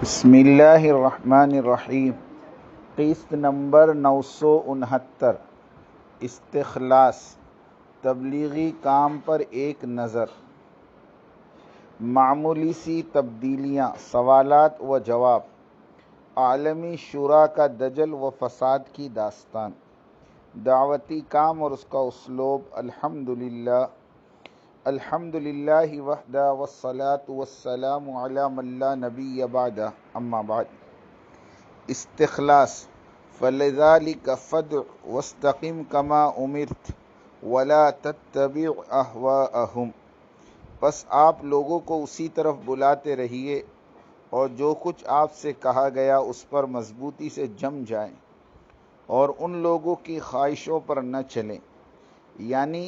بسم اللہ الرحمن الرحیم۔ قسط نمبر 969، استخلاص، تبلیغی کام پر ایک نظر۔ معمولی سی تبدیلیاں، سوالات و جواب، عالمی شورا کا دجل و فساد کی داستان، دعوتی کام اور اس کا اسلوب۔ الحمدللہ وحدہ والصلاة والسلام علی من لا نبی بعدہ، اما بعد۔ استخلاص، فلذلک فادع واستقم کما امرت ولا تتبع اہواءہم۔ پس آپ لوگوں کو اسی طرف بلاتے رہیے اور جو کچھ آپ سے کہا گیا اس پر مضبوطی سے جم جائیں اور ان لوگوں کی خواہشوں پر نہ چلیں، یعنی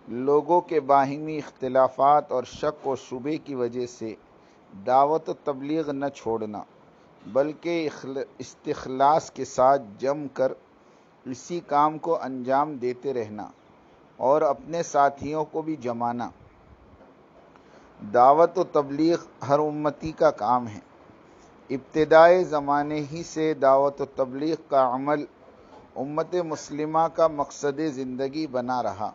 لوگوں کے باہمی اختلافات اور شک و شبے کی وجہ سے دعوت و تبلیغ نہ چھوڑنا، بلکہ استخلاص کے ساتھ جم کر اسی کام کو انجام دیتے رہنا اور اپنے ساتھیوں کو بھی جمانا۔ دعوت و تبلیغ ہر امتی کا کام ہے۔ ابتدائے زمانے ہی سے دعوت و تبلیغ کا عمل امت مسلمہ کا مقصد زندگی بنا رہا۔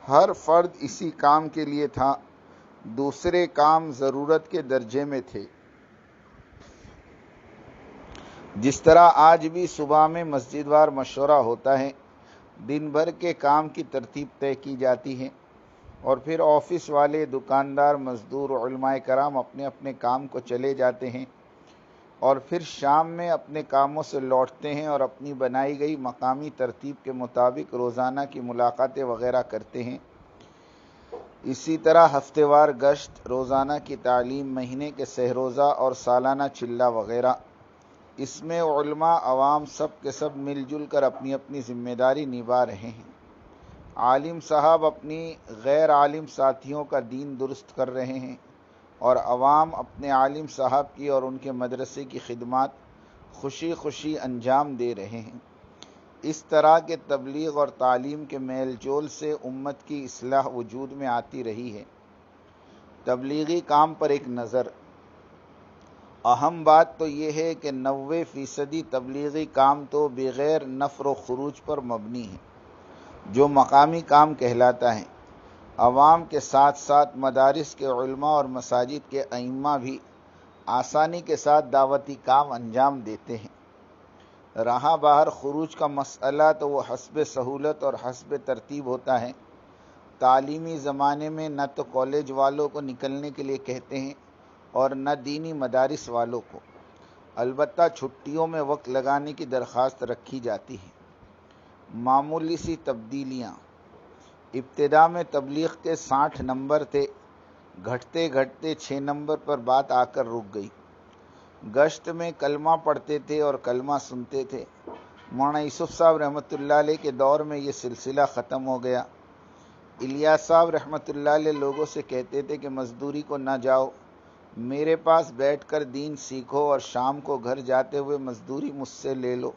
ہر فرد اسی کام کے لیے تھا، دوسرے کام ضرورت کے درجے میں تھے۔ جس طرح آج بھی صبح میں مسجد وار مشورہ ہوتا ہے، دن بھر کے کام کی ترتیب طے کی جاتی ہے اور پھر آفس والے، دکاندار، مزدور، علماء کرام اپنے اپنے کام کو چلے جاتے ہیں اور پھر شام میں اپنے کاموں سے لوٹتے ہیں اور اپنی بنائی گئی مقامی ترتیب کے مطابق روزانہ کی ملاقاتیں وغیرہ کرتے ہیں۔ اسی طرح ہفتے وار گشت، روزانہ کی تعلیم، مہینے کے سہ روزہ اور سالانہ چلہ وغیرہ، اس میں علماء عوام سب کے سب مل جل کر اپنی اپنی ذمہ داری نبھا رہے ہیں۔ عالم صاحب اپنی غیر عالم ساتھیوں کا دین درست کر رہے ہیں اور عوام اپنے عالم صاحب کی اور ان کے مدرسے کی خدمات خوشی خوشی انجام دے رہے ہیں۔ اس طرح کے تبلیغ اور تعلیم کے میل جول سے امت کی اصلاح وجود میں آتی رہی ہے۔ تبلیغی کام پر ایک نظر۔ اہم بات تو یہ ہے کہ 90% تبلیغی کام تو بغیر نفر و خروج پر مبنی ہے، جو مقامی کام کہلاتا ہے۔ عوام کے ساتھ ساتھ مدارس کے علماء اور مساجد کے ائمہ بھی آسانی کے ساتھ دعوتی کام انجام دیتے ہیں۔ رہا باہر خروج کا مسئلہ تو وہ حسب سہولت اور حسب ترتیب ہوتا ہے۔ تعلیمی زمانے میں نہ تو کالج والوں کو نکلنے کے لیے کہتے ہیں اور نہ دینی مدارس والوں کو، البتہ چھٹیوں میں وقت لگانے کی درخواست رکھی جاتی ہے۔ معمولی سی تبدیلیاں۔ ابتدا میں تبلیغ کے 60 نمبر تھے، گھٹتے گھٹتے 6 نمبر پر بات آ کر رک گئی۔ گشت میں کلمہ پڑھتے تھے اور کلمہ سنتے تھے۔ مولانا یوسف صاحب رحمۃ اللہ علیہ کے دور میں یہ سلسلہ ختم ہو گیا۔ الیاس صاحب رحمۃ اللہ علیہ لوگوں سے کہتے تھے کہ مزدوری کو نہ جاؤ، میرے پاس بیٹھ کر دین سیکھو اور شام کو گھر جاتے ہوئے مزدوری مجھ سے لے لو،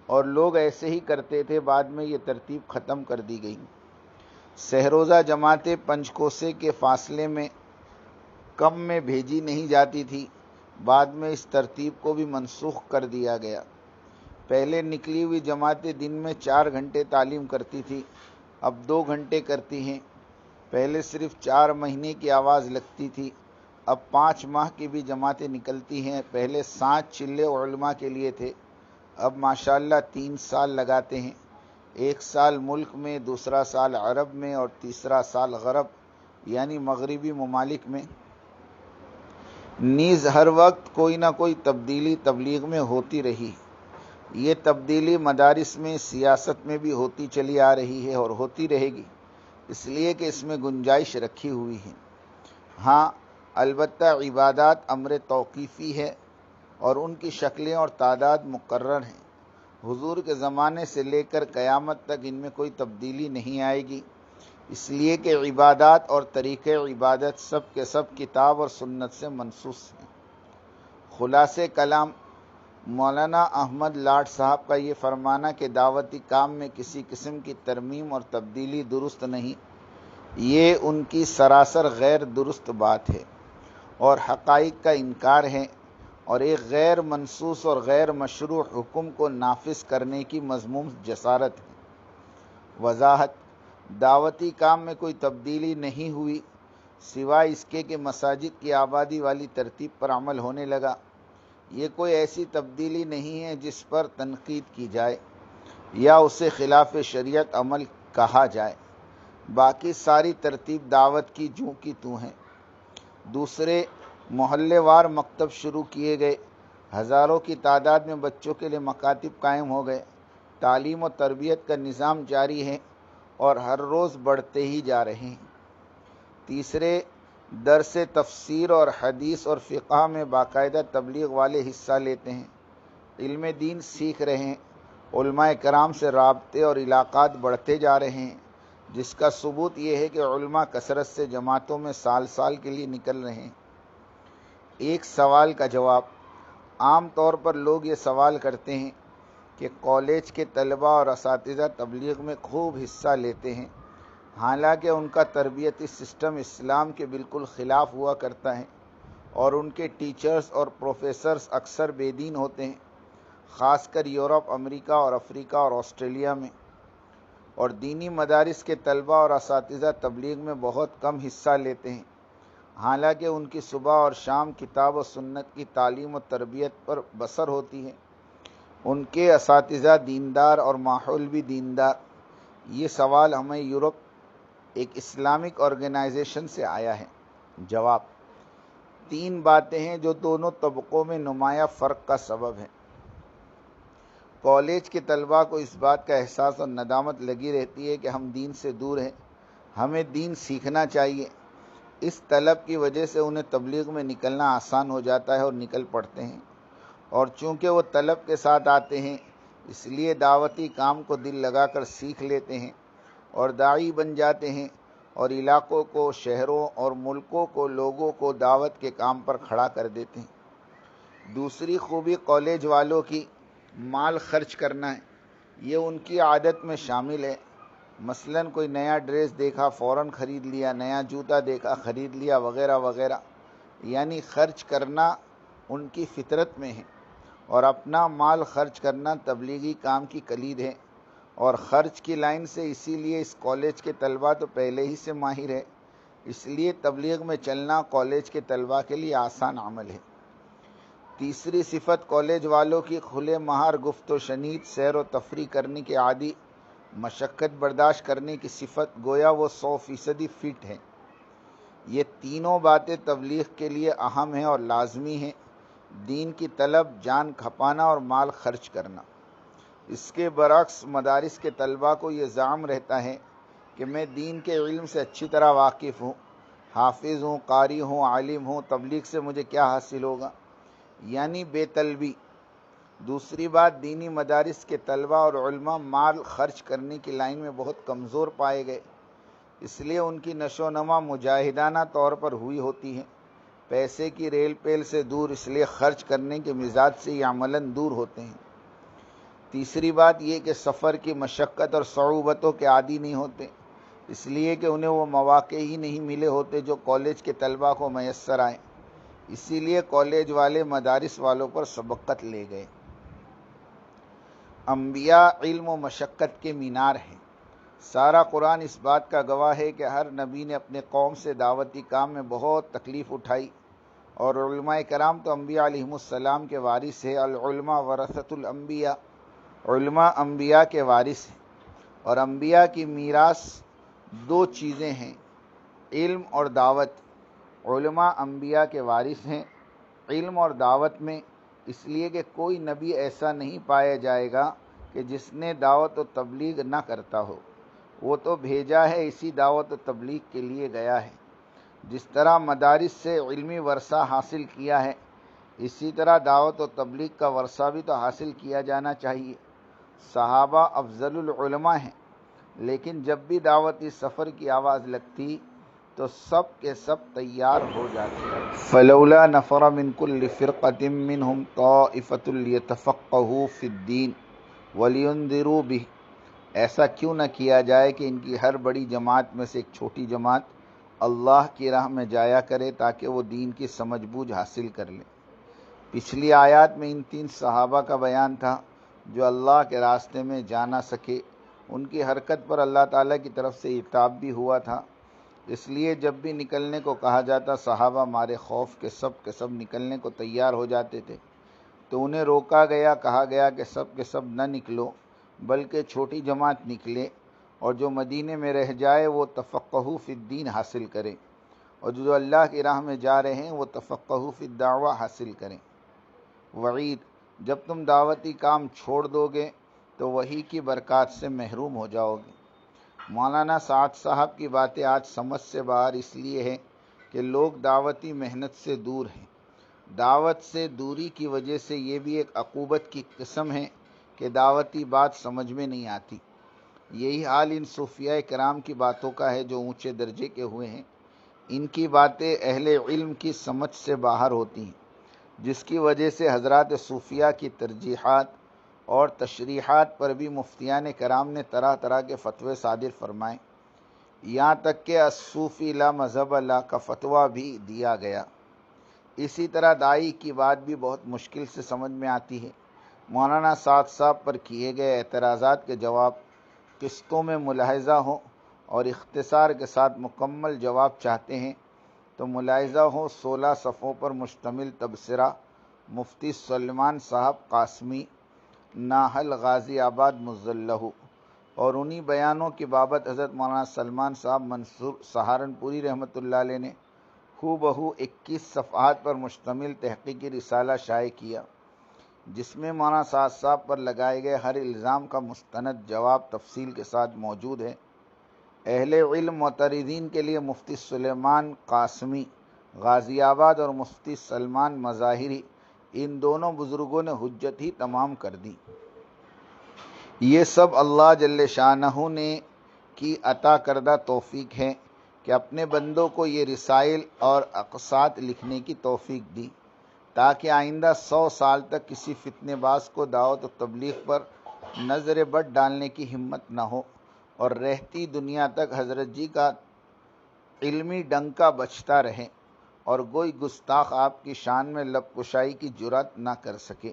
اور لوگ ایسے ہی کرتے تھے۔ بعد میں یہ ترتیب ختم کر دی گئی۔ سہروزہ جماعتیں پنجکوسے کے فاصلے میں کم میں بھیجی نہیں جاتی تھی، بعد میں اس ترتیب کو بھی منسوخ کر دیا گیا۔ پہلے نکلی ہوئی جماعتیں دن میں 4 گھنٹے تعلیم کرتی تھی، اب 2 گھنٹے کرتی ہیں۔ پہلے صرف 4 مہینے کی آواز لگتی تھی، اب 5 ماہ کی بھی جماعتیں نکلتی ہیں۔ پہلے 7 چلے علماء کے لیے تھے، اب ماشاءاللہ 3 سال لگاتے ہیں، 1 سال ملک میں، دوسرا سال عرب میں اور تیسرا سال غرب یعنی مغربی ممالک میں۔ نیز ہر وقت کوئی نہ کوئی تبدیلی تبلیغ میں ہوتی رہی۔ یہ تبدیلی مدارس میں، سیاست میں بھی ہوتی چلی آ رہی ہے اور ہوتی رہے گی، اس لیے کہ اس میں گنجائش رکھی ہوئی ہے۔ ہاں، البتہ عبادات امر توقیفی ہے اور ان کی شکلیں اور تعداد مقرر ہیں۔ حضور کے زمانے سے لے کر قیامت تک ان میں کوئی تبدیلی نہیں آئے گی، اس لیے کہ عبادات اور طریقے عبادت سب کے سب کتاب اور سنت سے منسوخ ہیں۔ خلاصے کلام، مولانا احمد لاڈ صاحب کا یہ فرمانا کہ دعوتی کام میں کسی قسم کی ترمیم اور تبدیلی درست نہیں، یہ ان کی سراسر غیر درست بات ہے اور حقائق کا انکار ہے۔ اور ایک غیر منصوص اور غیر مشروع حکم کو نافذ کرنے کی مذموم جسارت ہے۔ وضاحت: دعوتی کام میں کوئی تبدیلی نہیں ہوئی سوائے اس کے کہ مساجد کی آبادی والی ترتیب پر عمل ہونے لگا۔ یہ کوئی ایسی تبدیلی نہیں ہے جس پر تنقید کی جائے یا اسے خلاف شریعت عمل کہا جائے، باقی ساری ترتیب دعوت کی جوں کی توں ہے۔ دوسرے، محلے وار مکتب شروع کیے گئے، ہزاروں کی تعداد میں بچوں کے لیے مکاتب قائم ہو گئے، تعلیم و تربیت کا نظام جاری ہے اور ہر روز بڑھتے ہی جا رہے ہیں۔ تیسرے، درس تفسیر اور حدیث اور فقہ میں باقاعدہ تبلیغ والے حصہ لیتے ہیں، علم دین سیکھ رہے ہیں، علماء کرام سے رابطے اور علاقات بڑھتے جا رہے ہیں، جس کا ثبوت یہ ہے کہ علماء کثرت سے جماعتوں میں سال سال کے لیے نکل رہے ہیں۔ ایک سوال کا جواب: عام طور پر لوگ یہ سوال کرتے ہیں کہ کالج کے طلباء اور اساتذہ تبلیغ میں خوب حصہ لیتے ہیں، حالانکہ ان کا تربیتی سسٹم اسلام کے بالکل خلاف ہوا کرتا ہے اور ان کے ٹیچرز اور پروفیسرز اکثر بے دین ہوتے ہیں، خاص کر یورپ، امریکہ اور افریقہ اور آسٹریلیا میں، اور دینی مدارس کے طلباء اور اساتذہ تبلیغ میں بہت کم حصہ لیتے ہیں، حالانکہ ان کی صبح اور شام کتاب و سنت کی تعلیم و تربیت پر بسر ہوتی ہے، ان کے اساتذہ دیندار اور ماحول بھی دیندار۔ یہ سوال ہمیں یورپ ایک اسلامک آرگنائزیشن سے آیا ہے۔ جواب: 3 باتیں ہیں جو دونوں طبقوں میں نمایاں فرق کا سبب ہیں۔ کالج کے طلباء کو اس بات کا احساس اور ندامت لگی رہتی ہے کہ ہم دین سے دور ہیں، ہمیں دین سیکھنا چاہیے۔ اس طلب کی وجہ سے انہیں تبلیغ میں نکلنا آسان ہو جاتا ہے اور نکل پڑتے ہیں، اور چونکہ وہ طلب کے ساتھ آتے ہیں اس لیے دعوتی کام کو دل لگا کر سیکھ لیتے ہیں اور داعی بن جاتے ہیں، اور علاقوں کو، شہروں اور ملکوں کو، لوگوں کو دعوت کے کام پر کھڑا کر دیتے ہیں۔ دوسری خوبی کالج والوں کی مال خرچ کرنا ہے۔ یہ ان کی عادت میں شامل ہے۔ مثلاً کوئی نیا ڈریس دیکھا فوراً خرید لیا، نیا جوتا دیکھا خرید لیا، وغیرہ وغیرہ، یعنی خرچ کرنا ان کی فطرت میں ہے، اور اپنا مال خرچ کرنا تبلیغی کام کی کلید ہے، اور خرچ کی لائن سے اسی لیے اس کالج کے طلباء تو پہلے ہی سے ماہر ہے، اس لیے تبلیغ میں چلنا کالج کے طلباء کے لیے آسان عمل ہے۔ تیسری صفت کالج والوں کی کھلے مہار گفت و شنید، سیر و تفریح کرنے کے عادی، مشقت برداشت کرنے کی صفت، گویا وہ 100% فٹ ہے۔ یہ تینوں باتیں تبلیغ کے لیے اہم ہیں اور لازمی ہیں: دین کی طلب، جان کھپانا اور مال خرچ کرنا۔ اس کے برعکس مدارس کے طلباء کو یہ زعم رہتا ہے کہ میں دین کے علم سے اچھی طرح واقف ہوں، حافظ ہوں، قاری ہوں، عالم ہوں، تبلیغ سے مجھے کیا حاصل ہوگا، یعنی بے طلبی۔ دوسری بات، دینی مدارس کے طلباء اور علماء مال خرچ کرنے کی لائن میں بہت کمزور پائے گئے، اس لیے ان کی نشو و نما مجاہدانہ طور پر ہوئی ہوتی ہے، پیسے کی ریل پیل سے دور، اس لیے خرچ کرنے کے مزاج سے یہ عملاً دور ہوتے ہیں۔ تیسری بات یہ کہ سفر کی مشقت اور صعوبتوں کے عادی نہیں ہوتے، اس لیے کہ انہیں وہ مواقع ہی نہیں ملے ہوتے جو کالج کے طلباء کو میسر آئیں، اسی لیے کالج والے مدارس والوں پر سبقت لے گئے۔ انبیاء علم و مشقت کے مینار ہیں۔ سارا قرآن اس بات کا گواہ ہے کہ ہر نبی نے اپنے قوم سے دعوتی کام میں بہت تکلیف اٹھائی، اور علماء کرام تو انبیاء علیہم السلام کے وارث ہیں۔ العلماء ورثۃ الانبیاء، علماء انبیاء کے وارث ہیں، اور انبیاء کی میراث 2 چیزیں ہیں: علم اور دعوت۔ علماء انبیاء کے وارث ہیں علم اور دعوت میں، اس لیے کہ کوئی نبی ایسا نہیں پایا جائے گا کہ جس نے دعوت و تبلیغ نہ کرتا ہو، وہ تو بھیجا ہے اسی دعوت و تبلیغ کے لیے گیا ہے۔ جس طرح مدارس سے علمی ورثہ حاصل کیا ہے، اسی طرح دعوت و تبلیغ کا ورثہ بھی تو حاصل کیا جانا چاہیے۔ صحابہ افضل العلماء ہیں، لیکن جب بھی دعوتی سفر کی آواز لگتی تو سب کے سب تیار ہو جاتے۔ فلولا نفر من كل فرقة منهم طائفة ليتفقهوا في الدين ولينذروا به، ایسا کیوں نہ کیا جائے کہ ان کی ہر بڑی جماعت میں سے ایک چھوٹی جماعت اللہ کی راہ میں جایا کرے تاکہ وہ دین کی سمجھ بوجھ حاصل کر لے۔ پچھلی آیات میں ان 3 صحابہ کا بیان تھا جو اللہ کے راستے میں جا نہ سکے، ان کی حرکت پر اللہ تعالیٰ کی طرف سے عتاب بھی ہوا تھا، اس لیے جب بھی نکلنے کو کہا جاتا صحابہ مارے خوف کے سب نکلنے کو تیار ہو جاتے تھے، تو انہیں روکا گیا، کہا گیا کہ سب کے سب نہ نکلو بلکہ چھوٹی جماعت نکلے، اور جو مدینے میں رہ جائے وہ تفقہ فی الدین حاصل کرے، اور جو اللہ کی راہ میں جا رہے ہیں وہ تفقہ فی الدعوہ حاصل کریں۔ وعید، جب تم دعوتی کام چھوڑ دو گے تو وہی کی برکات سے محروم ہو جاؤ گے۔ مولانا سعد صاحب کی باتیں آج سمجھ سے باہر اس لیے ہیں کہ لوگ دعوتی محنت سے دور ہیں۔ دعوت سے دوری کی وجہ سے یہ بھی ایک عقوبت کی قسم ہے کہ دعوتی بات سمجھ میں نہیں آتی۔ یہی حال ان صوفیاء کرام کی باتوں کا ہے جو اونچے درجے کے ہوئے ہیں۔ ان کی باتیں اہل علم کی سمجھ سے باہر ہوتی ہیں، جس کی وجہ سے حضرات صوفیاء کی ترجیحات اور تشریحات پر بھی مفتیان کرام نے طرح طرح کے فتوے صادر فرمائے، یہاں تک کہ الصوفی لا مذہب لا کا فتویٰ بھی دیا گیا۔ اسی طرح داعی کی بات بھی بہت مشکل سے سمجھ میں آتی ہے۔ مولانا سعد صاحب پر کیے گئے اعتراضات کے جواب قسطوں میں ملاحظہ ہوں اور اختصار کے ساتھ مکمل جواب چاہتے ہیں تو ملاحظہ ہو 16 صفحوں پر مشتمل تبصرہ مفتی سلیمان صاحب قاسمی، ناہل غازی آباد مظلہ، اور انہی بیانوں کی بابت حضرت مولانا سلمان صاحب منصور سہارنپوری رحمۃ اللہ علیہ نے ہو بہو 21 صفحات پر مشتمل تحقیقی رسالہ شائع کیا، جس میں مولانا سعد صاحب پر لگائے گئے ہر الزام کا مستند جواب تفصیل کے ساتھ موجود ہے۔ اہل علم معترضین کے لیے مفتی سلیمان قاسمی غازی آباد اور مفتی سلمان مظاہری، ان دونوں بزرگوں نے حجت ہی تمام کر دی۔ یہ سب اللہ جل شانہ نے کی عطا کردہ توفیق ہے کہ اپنے بندوں کو یہ رسائل اور اقساط لکھنے کی توفیق دی، تاکہ آئندہ 100 سال تک کسی فتنے باز کو دعوت و تبلیغ پر نظر بد ڈالنے کی ہمت نہ ہو، اور رہتی دنیا تک حضرت جی کا علمی ڈنکا بجتا رہے، اور کوئی گستاخ آپ کی شان میں لب کشائی کی جرات نہ کر سکے،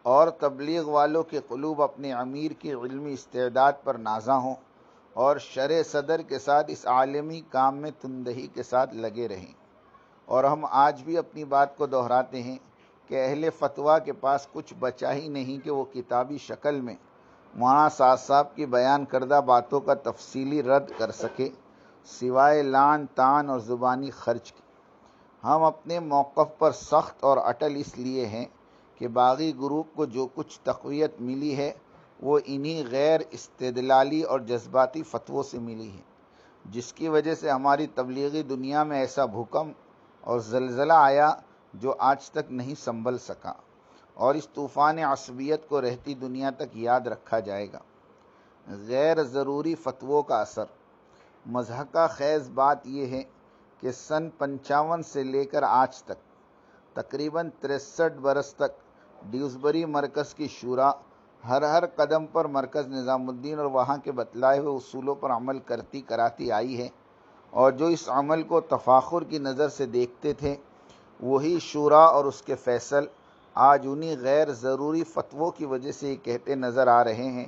اور تبلیغ والوں کے قلوب اپنے امیر کی علمی استعداد پر نازاں ہوں، اور شرع صدر کے ساتھ اس عالمی کام میں تندہی کے ساتھ لگے رہیں۔ اور ہم آج بھی اپنی بات کو دہراتے ہیں کہ اہل فتویٰ کے پاس کچھ بچا ہی نہیں کہ وہ کتابی شکل میں مولانا سعد صاحب کی بیان کردہ باتوں کا تفصیلی رد کر سکے، سوائے لعن طعن اور زبانی خرچ کے۔ ہم اپنے موقف پر سخت اور اٹل اس لیے ہیں کہ باغی گروپ کو جو کچھ تقویت ملی ہے وہ انہی غیر استدلالی اور جذباتی فتووں سے ملی ہے، جس کی وجہ سے ہماری تبلیغی دنیا میں ایسا بھوکمپ اور زلزلہ آیا جو آج تک نہیں سنبھل سکا، اور اس طوفان عصبیت کو رہتی دنیا تک یاد رکھا جائے گا۔ غیر ضروری فتووں کا اثر۔ مضحکہ خیز بات یہ ہے کہ سن 55 سے لے کر آج تک تقریباً 63 برس تک ڈیوزبری مرکز کی شورا ہر قدم پر مرکز نظام الدین اور وہاں کے بتلائے ہوئے اصولوں پر عمل کرتی کراتی آئی ہے، اور جو اس عمل کو تفاخر کی نظر سے دیکھتے تھے وہی شورا اور اس کے فیصل آج انہی غیر ضروری فتووں کی وجہ سے یہ کہتے نظر آ رہے ہیں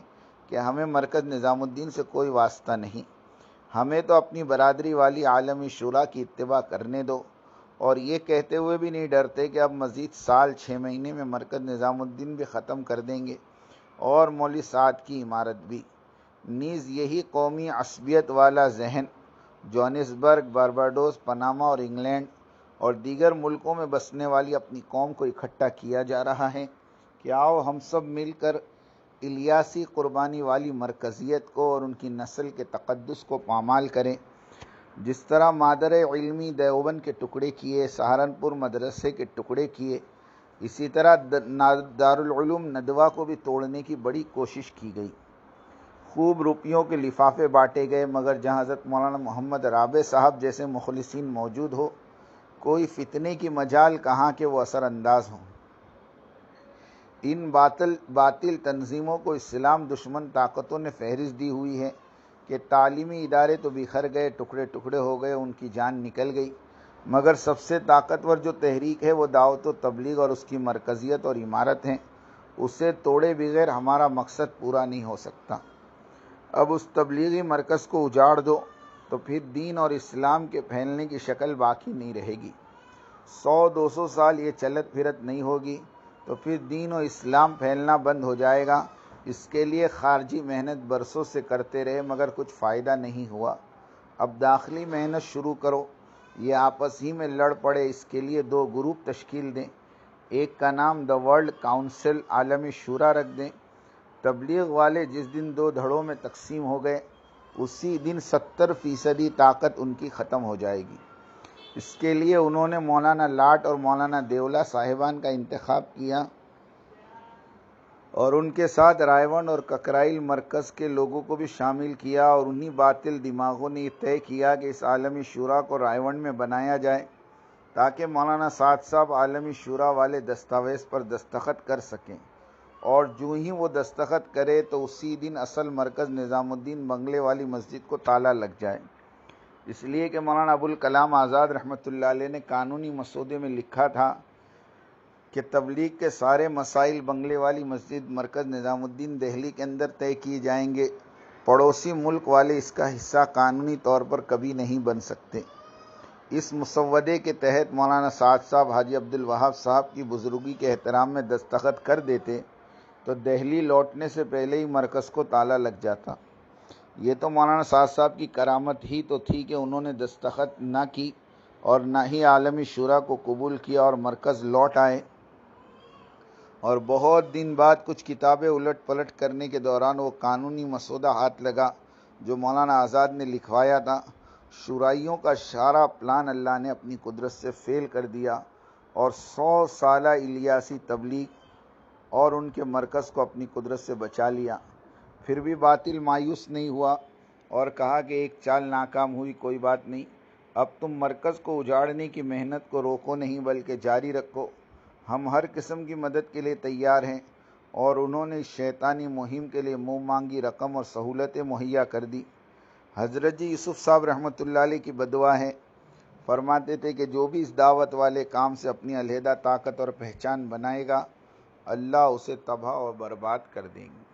کہ ہمیں مرکز نظام الدین سے کوئی واسطہ نہیں، ہمیں تو اپنی برادری والی عالمی شورا کی اتباع کرنے دو، اور یہ کہتے ہوئے بھی نہیں ڈرتے کہ اب مزید سال 6 مہینے میں مرکز نظام الدین بھی ختم کر دیں گے اور مولوی سعد کی عمارت بھی۔ نیز یہی قومی عصبیت والا ذہن جوہانسبرگ، بارباڈوس، پاناما اور انگلینڈ اور دیگر ملکوں میں بسنے والی اپنی قوم کو اکٹھا کیا جا رہا ہے کہ آؤ ہم سب مل کر الیاسی قربانی والی مرکزیت کو اور ان کی نسل کے تقدس کو پامال کریں۔ جس طرح مادر علمی دیوبند کے ٹکڑے کیے، سہارنپور مدرسے کے ٹکڑے کیے، اسی طرح دارالعلوم ندوہ کو بھی توڑنے کی بڑی کوشش کی گئی۔ خوب روپیوں کے لفافے بانٹے گئے، مگر جہاں حضرت مولانا محمد رابع صاحب جیسے مخلصین موجود ہو، کوئی فتنے کی مجال کہاں کہ وہ اثر انداز ہوں۔ ان باطل تنظیموں کو اسلام دشمن طاقتوں نے فہرست دی ہوئی ہے کہ تعلیمی ادارے تو بکھر گئے، ٹکڑے ٹکڑے ہو گئے، ان کی جان نکل گئی، مگر سب سے طاقتور جو تحریک ہے وہ دعوت و تبلیغ اور اس کی مرکزیت اور عمارت ہے، اسے توڑے بغیر ہمارا مقصد پورا نہیں ہو سکتا۔ اب اس تبلیغی مرکز کو اجاڑ دو تو پھر دین اور اسلام کے پھیلنے کی شکل باقی نہیں رہے گی۔ 100-200 سال یہ چلت پھرت نہیں ہوگی تو پھر دین و اسلام پھیلنا بند ہو جائے گا۔ اس کے لیے خارجی محنت برسوں سے کرتے رہے مگر کچھ فائدہ نہیں ہوا۔ اب داخلی محنت شروع کرو، یہ آپس ہی میں لڑ پڑے، اس کے لیے 2 گروپ تشکیل دیں۔ ایک کا نام دی ورلڈ کونسل عالمی شورا رکھ دیں۔ تبلیغ والے جس دن 2 دھڑوں میں تقسیم ہو گئے اسی دن 70% طاقت ان کی ختم ہو جائے گی۔ اس کے لیے انہوں نے مولانا لاٹ اور مولانا دیولا صاحبان کا انتخاب کیا اور ان کے ساتھ رائے ونڈ اور ککرائل مرکز کے لوگوں کو بھی شامل کیا، اور انہی باطل دماغوں نے یہ طے کیا کہ اس عالمی شورا کو رائے ونڈ میں بنایا جائے تاکہ مولانا سعد صاحب عالمی شورا والے دستاویز پر دستخط کر سکیں، اور جو ہی وہ دستخط کرے تو اسی دن اصل مرکز نظام الدین بنگلے والی مسجد کو تالا لگ جائے۔ اس لیے کہ مولانا ابوالکلام آزاد رحمۃ اللہ علیہ نے قانونی مسودے میں لکھا تھا کہ تبلیغ کے سارے مسائل بنگلے والی مسجد مرکز نظام الدین دہلی کے اندر طے کیے جائیں گے، پڑوسی ملک والے اس کا حصہ قانونی طور پر کبھی نہیں بن سکتے۔ اس مسودے کے تحت مولانا سعد صاحب حاجی عبدالوہاب صاحب کی بزرگی کے احترام میں دستخط کر دیتے تو دہلی لوٹنے سے پہلے ہی مرکز کو تالا لگ جاتا۔ یہ تو مولانا سعد صاحب کی کرامت ہی تو تھی کہ انہوں نے دستخط نہ کی اور نہ ہی عالمی شورا کو قبول کیا اور مرکز لوٹ آئے، اور بہت دن بعد کچھ کتابیں الٹ پلٹ کرنے کے دوران وہ قانونی مسودہ ہاتھ لگا جو مولانا آزاد نے لکھوایا تھا۔ شورائیوں کا سارا پلان اللہ نے اپنی قدرت سے فیل کر دیا اور 100 سالہ الیاسی تبلیغ اور ان کے مرکز کو اپنی قدرت سے بچا لیا۔ پھر بھی باطل مایوس نہیں ہوا اور کہا کہ ایک چال ناکام ہوئی، کوئی بات نہیں، اب تم مرکز کو اجاڑنے کی محنت کو روکو نہیں بلکہ جاری رکھو، ہم ہر قسم کی مدد کے لیے تیار ہیں۔ اور انہوں نے اس شیطانی مہم کے لیے منہ مانگی رقم اور سہولتیں مہیا کر دی۔ حضرت جی یوسف صاحب رحمۃ اللہ علیہ کی بدعا ہے، فرماتے تھے کہ جو بھی اس دعوت والے کام سے اپنی علیحدہ طاقت اور پہچان بنائے گا اللہ اسے تباہ اور برباد کر دیں گے۔